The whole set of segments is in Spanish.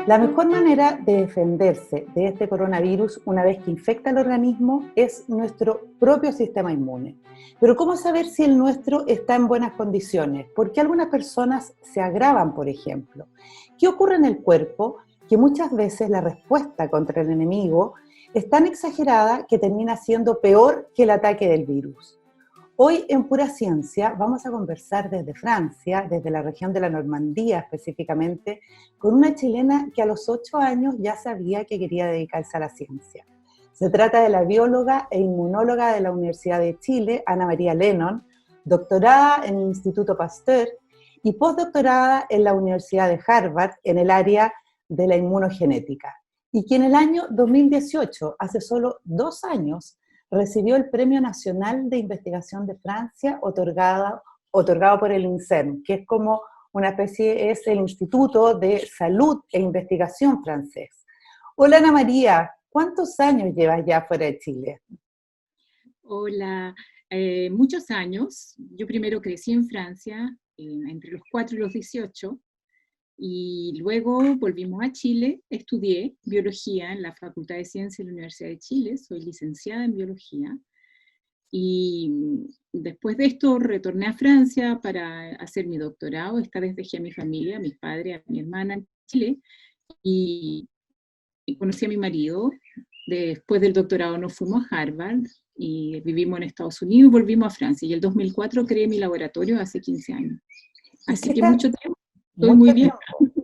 La mejor manera de defenderse de este coronavirus una vez que infecta el organismo es nuestro propio sistema inmune. Pero ¿cómo saber si el nuestro está en buenas condiciones? ¿Por qué algunas personas se agravan, por ejemplo? ¿Qué ocurre en el cuerpo? Que muchas veces la respuesta contra el enemigo es tan exagerada que termina siendo peor que el ataque del virus. Hoy en Pura Ciencia vamos a conversar desde Francia, desde la región de la Normandía específicamente, con una chilena que a los 8 años ya sabía que quería dedicarse a la ciencia. Se trata de la bióloga e inmunóloga de la Universidad de Chile, Ana María Lennon, doctorada en el Instituto Pasteur y postdoctorada en la Universidad de Harvard en el área de la inmunogenética, y que en el año 2018, hace solo 2 años, recibió el Premio Nacional de Investigación de Francia otorgado por el INSERM, que es como una especie, es el Instituto de Salud e Investigación francés. Hola Ana María, ¿cuántos años llevas ya fuera de Chile? Hola, muchos años. Yo primero crecí en Francia, entre los 4 y los 18, y luego volvimos a Chile, estudié biología en la Facultad de Ciencias de la Universidad de Chile, soy licenciada en biología, y después de esto retorné a Francia para hacer mi doctorado. Esta vez dejé a mi familia, a mis padres, a mi hermana en Chile, y conocí a mi marido. Después del doctorado nos fuimos a Harvard, y vivimos en Estados Unidos y volvimos a Francia, y el 2004 creé mi laboratorio hace 15 años. Así que mucho tiempo. Estoy muy bien.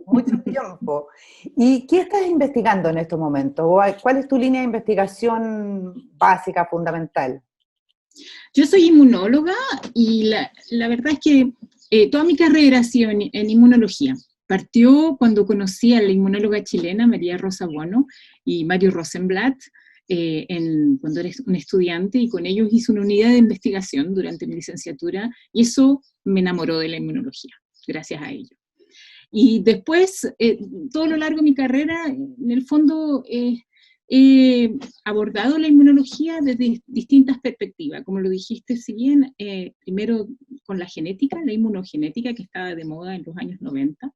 Mucho tiempo. ¿Y qué estás investigando en estos momentos? ¿Cuál es tu línea de investigación básica, fundamental? Yo soy inmunóloga y la verdad es que toda mi carrera ha sido en inmunología. Partió cuando conocí a la inmunóloga chilena María Rosa Buono y Mario Rosenblatt, cuando eres un estudiante, y con ellos hice una unidad de investigación durante mi licenciatura, y eso me enamoró de la inmunología, gracias a ello. Y después, todo lo largo de mi carrera, en el fondo, he abordado la inmunología desde distintas perspectivas. Como lo dijiste, si bien primero con la genética, la inmunogenética, que estaba de moda en los años 90,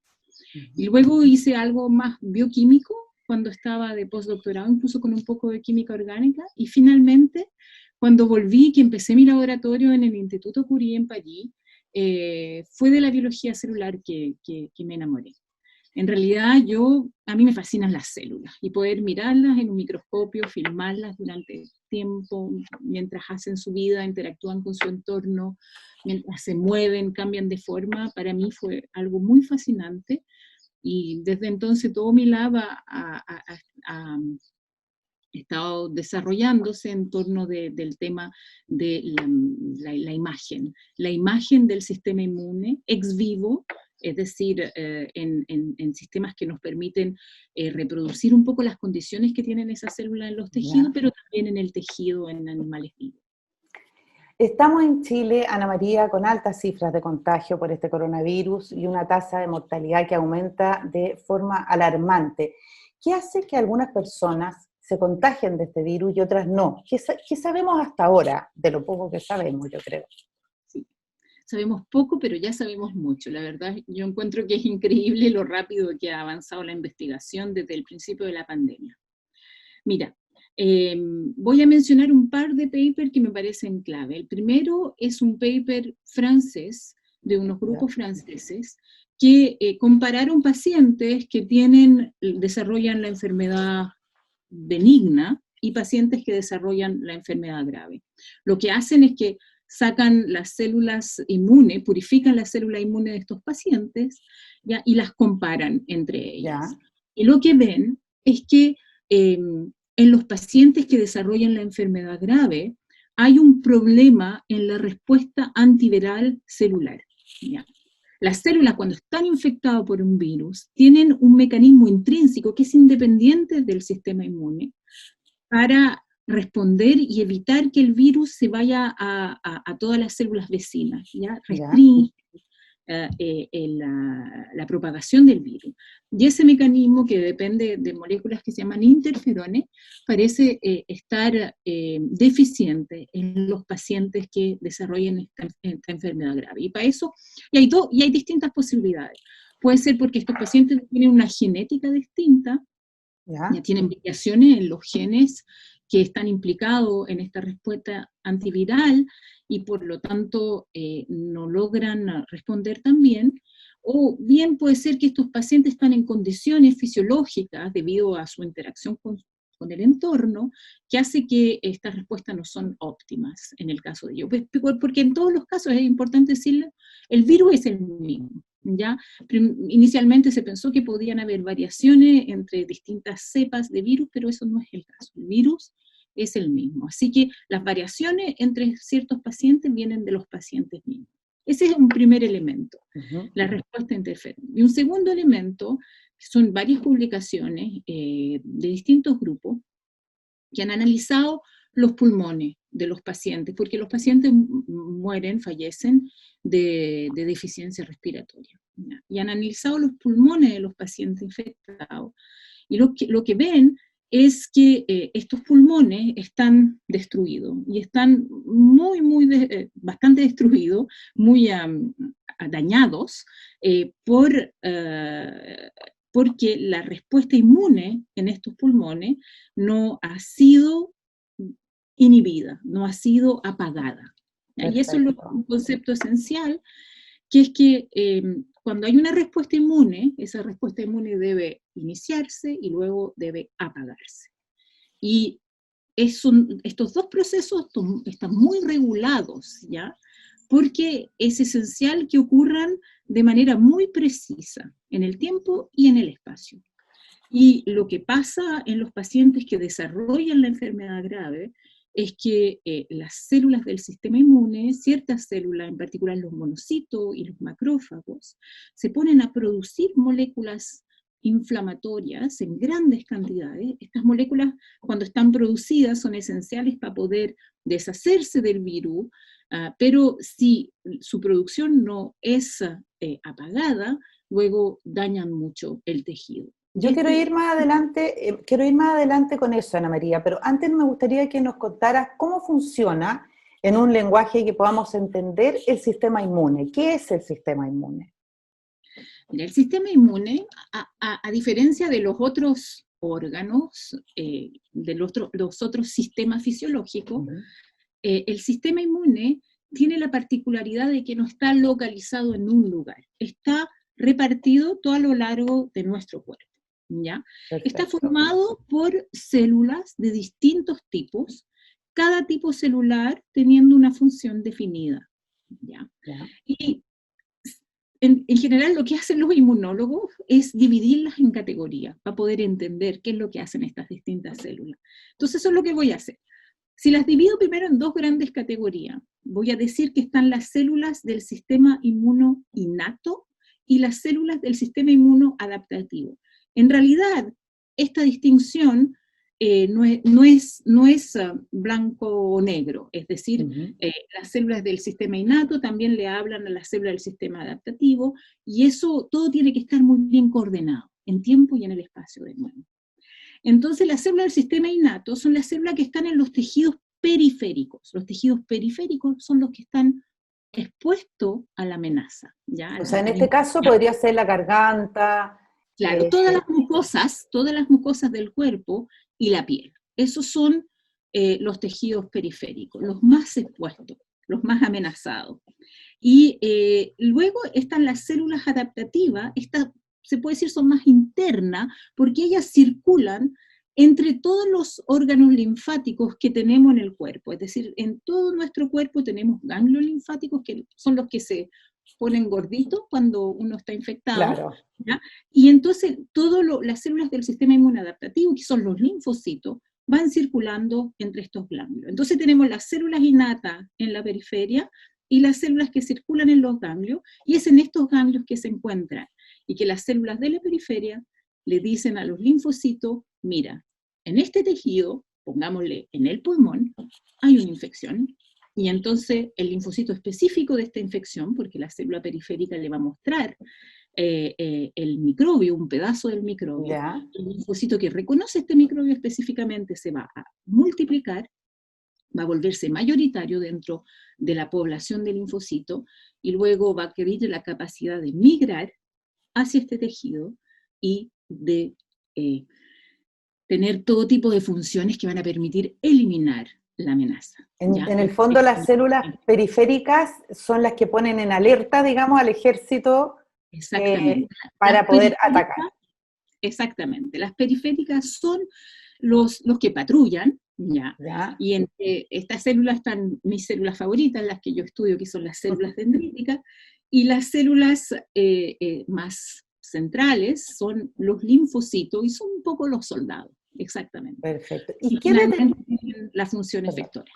y luego hice algo más bioquímico cuando estaba de postdoctorado, incluso con un poco de química orgánica, y finalmente, cuando volví, que empecé mi laboratorio en el Instituto Curie en París, fue de la biología celular que me enamoré. En realidad, a mí me fascinan las células, y poder mirarlas en un microscopio, filmarlas durante tiempo, mientras hacen su vida, interactúan con su entorno, mientras se mueven, cambian de forma, para mí fue algo muy fascinante, y desde entonces todo mi lab ha estado desarrollándose en torno del tema de la imagen del sistema inmune ex vivo, es decir, en sistemas que nos permiten reproducir un poco las condiciones que tienen esas células en los tejidos, pero también en el tejido en animales vivos. Estamos en Chile, Ana María, con altas cifras de contagio por este coronavirus y una tasa de mortalidad que aumenta de forma alarmante. ¿Qué hace que algunas personas se contagien de este virus y otras no? ¿Qué sabemos hasta ahora? De lo poco que sabemos, yo creo. Sí. Sabemos poco, pero ya sabemos mucho. La verdad, yo encuentro que es increíble lo rápido que ha avanzado la investigación desde el principio de la pandemia. Mira, voy a mencionar un par de papers que me parecen clave. El primero es un paper francés, de unos grupos franceses, que compararon pacientes que desarrollan la enfermedad benigna y pacientes que desarrollan la enfermedad grave. Lo que hacen es que sacan las células inmunes, purifican las células inmunes de estos pacientes, ¿ya? Y las comparan entre ellas. Y lo que ven es que en los pacientes que desarrollan la enfermedad grave hay un problema en la respuesta antiviral celular, ¿ya? Las células, cuando están infectadas por un virus, tienen un mecanismo intrínseco que es independiente del sistema inmune para responder y evitar que el virus se vaya a todas las células vecinas, ¿ya? Restringe la propagación del virus. Y ese mecanismo, que depende de moléculas que se llaman interferones, parece estar deficiente en los pacientes que desarrollan esta enfermedad grave. Y para eso, y hay distintas posibilidades. puede ser porque estos pacientes tienen una genética distinta, ya tienen variaciones en los genes que están implicados en esta respuesta antiviral y por lo tanto no logran responder tan bien, o bien puede ser que estos pacientes están en condiciones fisiológicas debido a su interacción con el entorno, que hace que estas respuestas no son óptimas en el caso de ellos. Porque en todos los casos, es importante decirlo, el virus es el mismo. ¿Ya? Inicialmente se pensó que podían haber variaciones entre distintas cepas de virus, pero eso no es el caso. El virus es el mismo. Así que las variaciones entre ciertos pacientes vienen de los pacientes mismos. Ese es un primer elemento, la respuesta interferente. Y un segundo elemento, son varias publicaciones de distintos grupos que han analizado los pulmones de los pacientes, porque los pacientes mueren, fallecen de deficiencia respiratoria. ¿Ya? Y han analizado los pulmones de los pacientes infectados, y lo que ven es que estos pulmones están destruidos, y están bastante destruidos, muy dañados, porque la respuesta inmune en estos pulmones no ha sido inhibida, no ha sido apagada. Y eso es un concepto esencial, que es que cuando hay una respuesta inmune, esa respuesta inmune debe iniciarse y luego debe apagarse. Y estos dos procesos están muy regulados, ¿ya? Porque es esencial que ocurran de manera muy precisa en el tiempo y en el espacio. Y lo que pasa en los pacientes que desarrollan la enfermedad grave es que las células del sistema inmune, ciertas células, en particular los monocitos y los macrófagos, se ponen a producir moléculas inflamatorias en grandes cantidades. Estas moléculas, cuando están producidas, son esenciales para poder deshacerse del virus, pero si su producción no es apagada, luego dañan mucho el tejido. Yo quiero ir más adelante con eso, Ana María, pero antes me gustaría que nos contaras cómo funciona en un lenguaje que podamos entender el sistema inmune. ¿Qué es el sistema inmune? Mira, el sistema inmune, a diferencia de los otros órganos, de los otros sistemas fisiológicos, el sistema inmune tiene la particularidad de que no está localizado en un lugar, está repartido todo a lo largo de nuestro cuerpo. ¿Ya? Está formado por células de distintos tipos, cada tipo celular teniendo una función definida. ¿Ya? Y en general lo que hacen los inmunólogos es dividirlas en categorías para poder entender qué es lo que hacen estas distintas células. Entonces eso es lo que voy a hacer. Si las divido primero en dos grandes categorías, voy a decir que están las células del sistema inmuno innato y las células del sistema inmuno adaptativo. En realidad, esta distinción no es blanco o negro, es decir, las células del sistema innato también le hablan a las células del sistema adaptativo, y eso todo tiene que estar muy bien coordinado, en tiempo y en el espacio de nuevo. Entonces, las células del sistema innato son las células que están en los tejidos periféricos. Los tejidos periféricos son los que están expuestos a la amenaza. ¿Ya? O sea, en este caso podría ser la garganta. Claro, todas las mucosas del cuerpo y la piel. Esos son los tejidos periféricos, los más expuestos, los más amenazados. Y luego están las células adaptativas, estas se puede decir son más internas, porque ellas circulan entre todos los órganos linfáticos que tenemos en el cuerpo. Es decir, en todo nuestro cuerpo tenemos ganglios linfáticos, que son los que se ponen gorditos cuando uno está infectado. Claro. ¿Ya? Y entonces todas las células del sistema inmunoadaptativo, que son los linfocitos, van circulando entre estos ganglios. Entonces tenemos las células innatas en la periferia y las células que circulan en los ganglios, y es en estos ganglios que se encuentran, y que las células de la periferia le dicen a los linfocitos, mira, en este tejido, pongámosle en el pulmón, hay una infección, y entonces el linfocito específico de esta infección, porque la célula periférica le va a mostrar el microbio, un pedazo del microbio, el linfocito que reconoce este microbio específicamente se va a multiplicar, va a volverse mayoritario dentro de la población del linfocito, y luego va a adquirir la capacidad de migrar hacia este tejido y de tener todo tipo de funciones que van a permitir eliminar la amenaza. ¿Ya? En el fondo, las células periféricas son las que ponen en alerta, digamos, al ejército Exactamente. para poder atacar. Exactamente. Las periféricas son los que patrullan, ¿ya? ¿Ya? Y entre estas células están mis células favoritas, las que yo estudio, que son las células dendríticas, y las células más centrales son los linfocitos, y son un poco los soldados, exactamente. Perfecto. Y finalmente tienen la función efectora.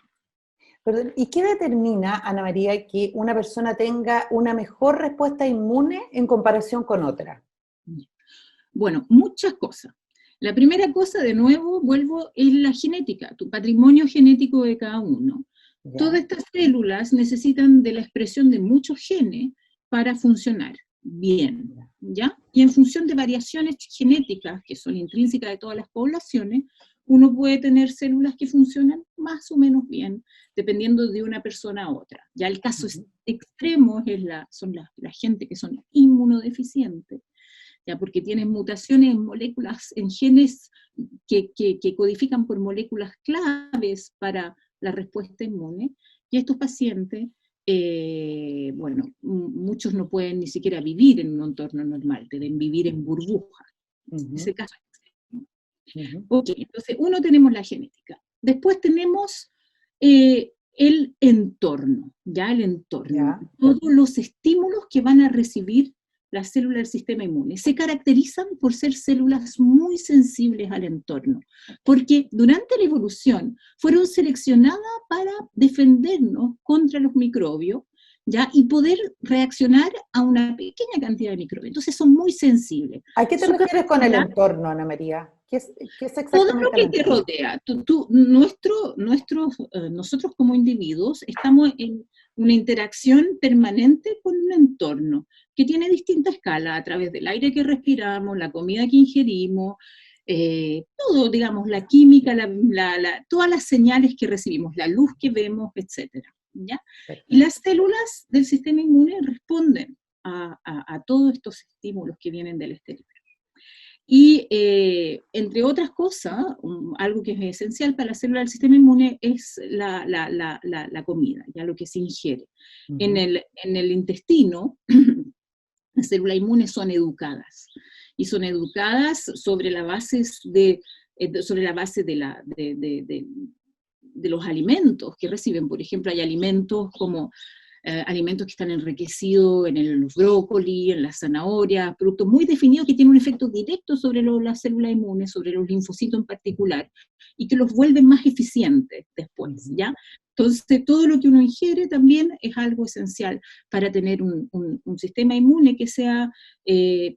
Perdón, ¿y qué determina, Ana María, que una persona tenga una mejor respuesta inmune en comparación con otra? Bueno, muchas cosas. La primera cosa, de nuevo, vuelvo, es la genética, tu patrimonio genético de cada uno. Ya. Todas estas células necesitan de la expresión de muchos genes para funcionar bien, ¿ya? Y en función de variaciones genéticas, que son intrínsecas de todas las poblaciones, uno puede tener células que funcionan más o menos bien, dependiendo de una persona a otra. Ya el caso extremo son la gente que son inmunodeficientes, ¿ya? Porque tienen mutaciones en moléculas, en genes que codifican por moléculas claves para la respuesta inmune, y estos pacientes, bueno, muchos no pueden ni siquiera vivir en un entorno normal, deben vivir en burbuja. Ese caso es extremo. Ok, entonces uno tenemos la genética. Después tenemos el entorno, ¿ya? El entorno. ¿Ya? Todos los estímulos que van a recibir las células del sistema inmune. Se caracterizan por ser células muy sensibles al entorno, porque durante la evolución fueron seleccionadas para defendernos contra los microbios, ¿ya? Y poder reaccionar a una pequeña cantidad de microbios. Entonces son muy sensibles. ¿A qué te refieres con el entorno, Ana María? ¿Qué es exactamente todo lo que te rodea? Nosotros como individuos estamos en una interacción permanente con un entorno que tiene distinta escala, a través del aire que respiramos, la comida que ingerimos, todo, digamos, la química, todas las señales que recibimos, la luz que vemos, etc. ¿Ya? Y las células del sistema inmune responden a todos estos estímulos que vienen del exterior. Y entre otras cosas, algo que es esencial para la célula del sistema inmune es la comida, ya lo que se ingiere. En el intestino, las células inmunes son educadas, y son educadas sobre la base de los alimentos que reciben. Por ejemplo, hay alimentos como alimentos que están enriquecidos en el brócoli, en la zanahoria, productos muy definidos que tienen un efecto directo sobre las células inmunes, sobre los linfocitos en particular, y que los vuelven más eficientes después, ¿ya? Entonces, todo lo que uno ingiere también es algo esencial para tener un sistema inmune que sea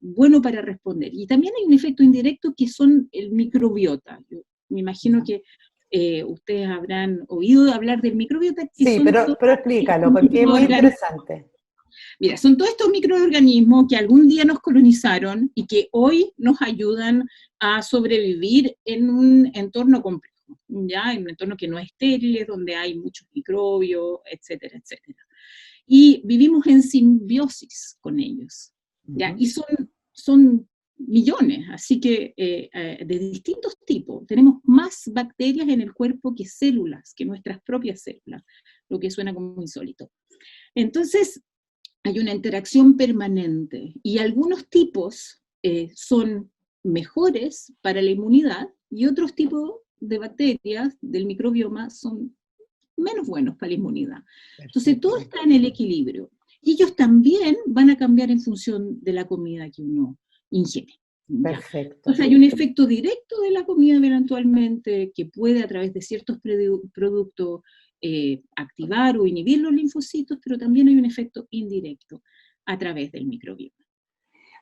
bueno para responder. Y también hay un efecto indirecto que son el microbiota. Yo me imagino que ustedes habrán oído hablar del microbiota. Sí, pero explícalo, porque es muy interesante. Mira, son todos estos microorganismos que algún día nos colonizaron y que hoy nos ayudan a sobrevivir en un entorno complejo, ¿ya? En un entorno que no es estéril, donde hay muchos microbios, etcétera, etcétera. Y vivimos en simbiosis con ellos, ¿ya? Y son millones, así que de distintos tipos. Tenemos más bacterias en el cuerpo que células, que nuestras propias células, lo que suena como insólito. Entonces, hay una interacción permanente, y algunos tipos son mejores para la inmunidad, y otros tipos de bacterias del microbioma son menos buenos para la inmunidad. Entonces, todo está en el equilibrio. Y ellos también van a cambiar en función de la comida que uno ingiere. Perfecto. Entonces hay un efecto directo de la comida eventualmente que puede a través de ciertos productos activar o inhibir los linfocitos, pero también hay un efecto indirecto a través del microbioma.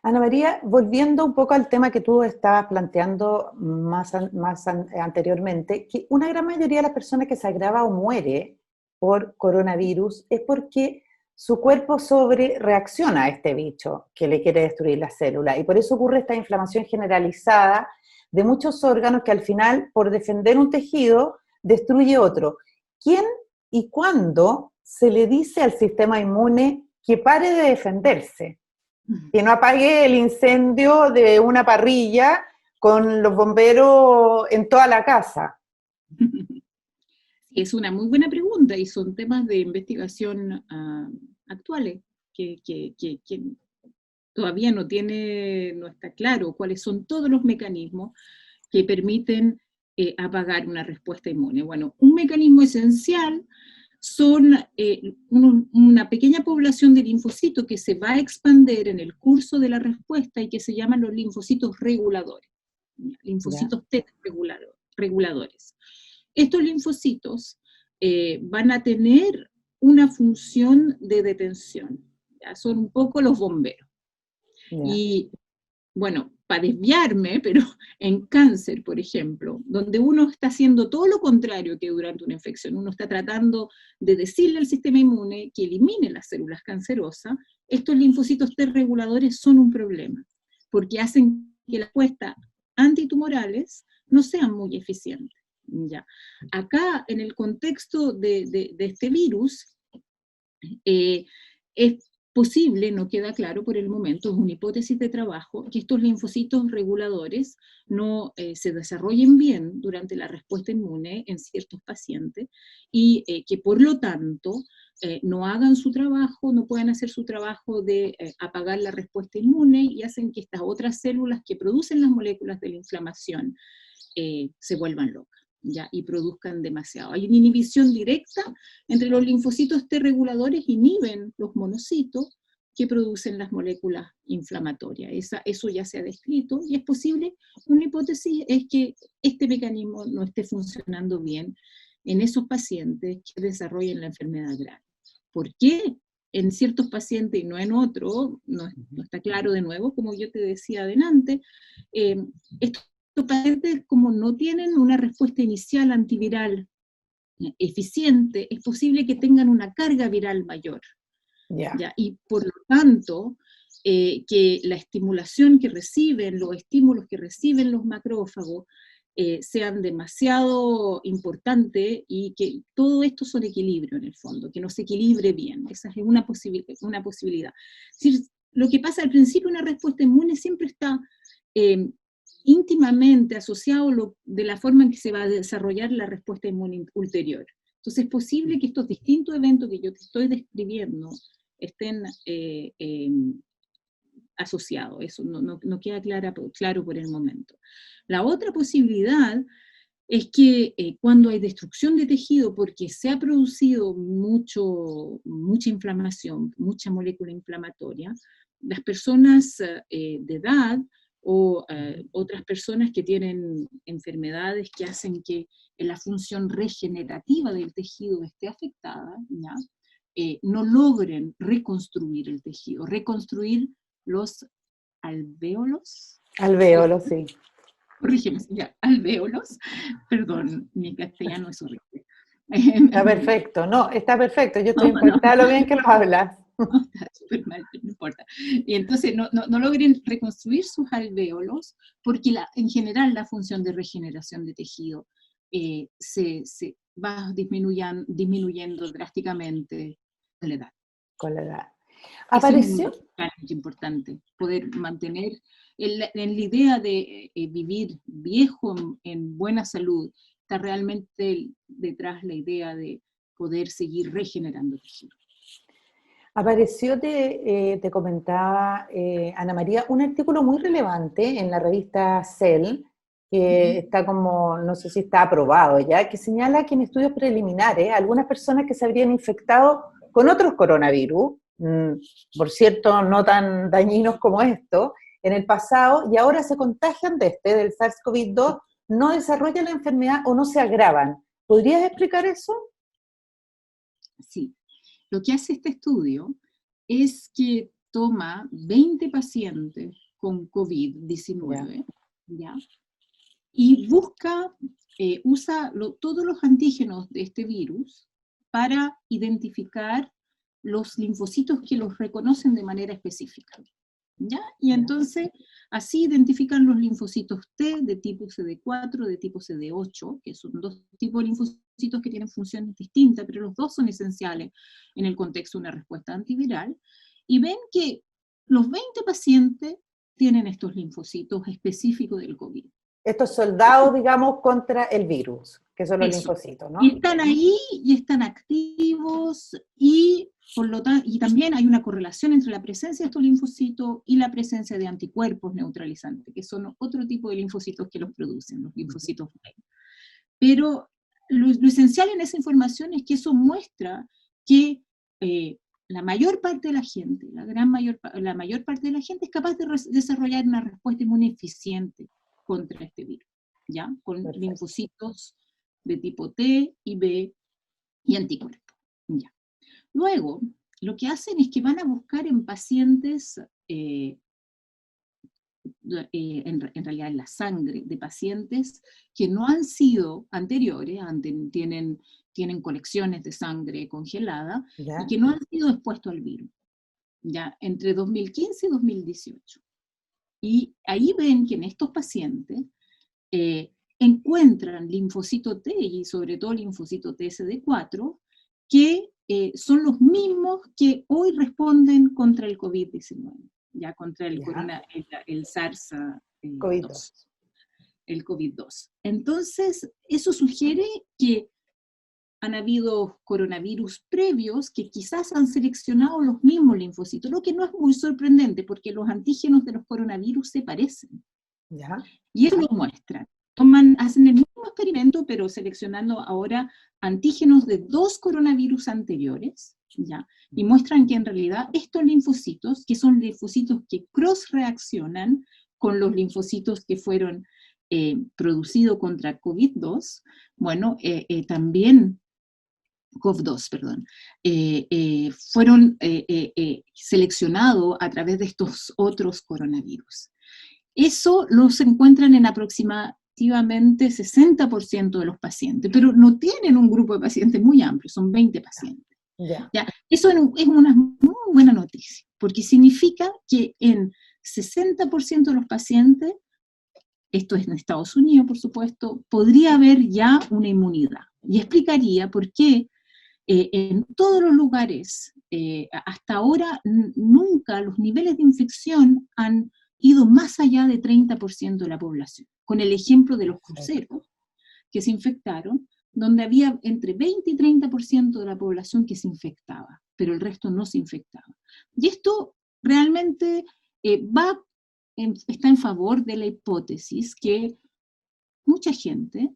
Ana María, volviendo un poco al tema que tú estabas planteando más anteriormente, que una gran mayoría de las personas que se agrava o muere por coronavirus es porque su cuerpo reacciona a este bicho que le quiere destruir la célula, y por eso ocurre esta inflamación generalizada de muchos órganos que al final, por defender un tejido, destruye otro. ¿Quién y cuándo se le dice al sistema inmune que pare de defenderse? Que no apague el incendio de una parrilla con los bomberos en toda la casa. Es una muy buena pregunta y son temas de investigación actuales que todavía no está claro cuáles son todos los mecanismos que permiten apagar una respuesta inmune. Bueno, un mecanismo esencial son una pequeña población de linfocitos que se va a expandir en el curso de la respuesta y que se llaman los linfocitos reguladores, linfocitos T reguladores. Estos linfocitos van a tener una función de detención, ¿ya? Son un poco los bomberos. Y bueno, para desviarme, pero en cáncer, por ejemplo, donde uno está haciendo todo lo contrario que durante una infección, uno está tratando de decirle al sistema inmune que elimine las células cancerosas, estos linfocitos T reguladores son un problema, porque hacen que las respuestas antitumorales no sean muy eficientes. Ya. Acá, en el contexto de este virus, es posible, no queda claro por el momento, es una hipótesis de trabajo, que estos linfocitos reguladores no se desarrollen bien durante la respuesta inmune en ciertos pacientes y que por lo tanto no hagan su trabajo, no puedan hacer su trabajo de apagar la respuesta inmune y hacen que estas otras células que producen las moléculas de la inflamación se vuelvan locas. ¿Ya? Y produzcan demasiado. Hay una inhibición directa entre los linfocitos T reguladores, inhiben los monocitos que producen las moléculas inflamatorias. Eso ya se ha descrito y es posible, una hipótesis es que este mecanismo no esté funcionando bien en esos pacientes que desarrollen la enfermedad grave. ¿Por qué? En ciertos pacientes y no en otros, no está claro de nuevo, como yo te decía adelante, estos pacientes, como no tienen una respuesta inicial antiviral eficiente, es posible que tengan una carga viral mayor. ¿Ya? Y por lo tanto, que la estimulación que reciben, los estímulos que reciben los macrófagos, sean demasiado importantes y que todo esto son equilibrio en el fondo, que no se equilibre bien. Esa es una posibilidad. Es decir, lo que pasa al principio, una respuesta inmune siempre está íntimamente asociado de la forma en que se va a desarrollar la respuesta inmune ulterior. Entonces es posible que estos distintos eventos que yo te estoy describiendo estén asociados. Eso no queda claro por el momento. La otra posibilidad es que cuando hay destrucción de tejido porque se ha producido mucha inflamación, mucha molécula inflamatoria, las personas de edad o otras personas que tienen enfermedades que hacen que la función regenerativa del tejido esté afectada, ¿ya? No logren reconstruir el tejido, reconstruir los alvéolos. Alvéolos, sí. Corrígeme, ya, alvéolos, perdón, mi castellano es horrible. Está perfecto, no, está perfecto, yo estoy impactada lo bien que lo hablas. No, está súper mal, pero no importa. Y entonces no logren reconstruir sus alvéolos, porque en general la función de regeneración de tejido se va disminuyendo drásticamente con la edad. Con la edad. Apareció. Apareció. Es importante, poder mantener en la idea de vivir viejo en buena salud, está realmente detrás la idea de poder seguir regenerando tejido. Apareció, te comentaba, Ana María, un artículo muy relevante en la revista Cell, que está como, no sé si está aprobado ya, que señala que en estudios preliminares algunas personas que se habrían infectado con otros coronavirus, por cierto, no tan dañinos como esto, en el pasado, y ahora se contagian del SARS-CoV-2, no desarrollan la enfermedad o no se agravan. ¿Podrías explicar eso? Sí. Lo que hace este estudio es que toma 20 pacientes con COVID-19, ¿ya? Y usa todos los antígenos de este virus para identificar los linfocitos que los reconocen de manera específica, ¿ya? Y entonces así identifican los linfocitos T de tipo CD4, de tipo CD8, que son dos tipos de linfocitos que tienen funciones distintas, pero los dos son esenciales en el contexto de una respuesta antiviral, y ven que los 20 pacientes tienen estos linfocitos específicos del COVID. Estos soldados, digamos, contra el virus, que son los linfocitos, ¿no? Y están ahí, y están activos, y por lo tanto, y también hay una correlación entre la presencia de estos linfocitos y la presencia de anticuerpos neutralizantes, que son otro tipo de linfocitos que los producen, los linfocitos B. Pero lo esencial en esa información es que eso muestra que la mayor parte de la gente, la mayor parte de la gente es capaz de desarrollar una respuesta inmune eficiente contra este virus, ¿ya? Con Perfecto. Linfocitos de tipo T y B y anticuerpos, ¿ya? Luego, lo que hacen es que van a buscar en pacientes, en realidad en la sangre de pacientes que no han sido anteriores, tienen colecciones de sangre congelada, ¿Ya? y que no han sido expuestos al virus, ¿ya? Entre 2015 y 2018. Y ahí ven que en estos pacientes encuentran linfocito T, y sobre todo linfocito TSD4, que son los mismos que hoy responden contra el COVID-19, ya contra el SARS-CoV-2. El COVID-2. Entonces, eso sugiere que han habido coronavirus previos que quizás han seleccionado los mismos linfocitos, lo que no es muy sorprendente, porque los antígenos de los coronavirus se parecen. ¿Ya? Y eso lo muestran. Hacen el mismo experimento, pero seleccionando ahora antígenos de 2 coronavirus anteriores, ¿ya? Y muestran que en realidad estos linfocitos, que son linfocitos que cross-reaccionan con los linfocitos que fueron producidos contra COVID-2, bueno, también COV2, perdón, fueron seleccionados a través de estos otros coronavirus. Eso los encuentran en aproximadamente 60% de los pacientes, pero no tienen un grupo de pacientes muy amplio, son 20 pacientes. ¿Ya? Eso es una muy buena noticia, porque significa que en 60% de los pacientes, esto es en Estados Unidos, por supuesto, podría haber ya una inmunidad. Y explicaría por qué en todos los lugares, hasta ahora, nunca los niveles de infección han ido más allá de 30% de la población, con el ejemplo de los cruceros que se infectaron, donde había entre 20 y 30% de la población que se infectaba, pero el resto no se infectaba. Y esto realmente está en favor de la hipótesis que mucha gente,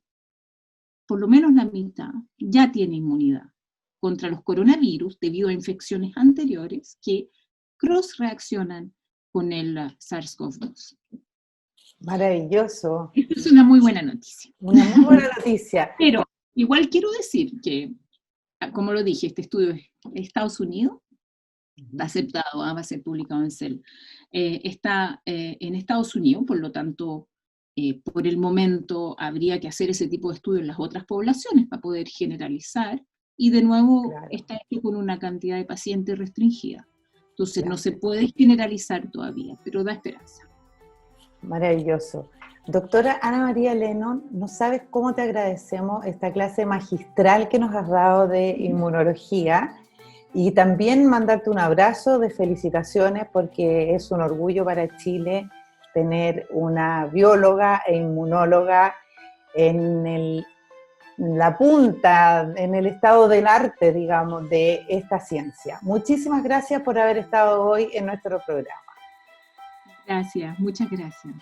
por lo menos la mitad, ya tiene inmunidad contra los coronavirus debido a infecciones anteriores que cross-reaccionan con el SARS-CoV-2. Maravilloso. Esta es una muy buena noticia. Una muy buena noticia. Pero igual quiero decir que, como lo dije, este estudio es de Estados Unidos, está aceptado, va a ser publicado en Cell. Está en Estados Unidos, por lo tanto, por el momento habría que hacer ese tipo de estudios en las otras poblaciones para poder generalizar, y de nuevo está hecho con una cantidad de pacientes restringida. Entonces no se puede generalizar todavía, pero da esperanza. Maravilloso. Doctora Ana María Lennon, no sabes cómo te agradecemos esta clase magistral que nos has dado de inmunología, y también mandarte un abrazo de felicitaciones, porque es un orgullo para Chile tener una bióloga e inmunóloga en la punta, en el estado del arte, digamos, de esta ciencia. Muchísimas gracias por haber estado hoy en nuestro programa. Gracias, muchas gracias.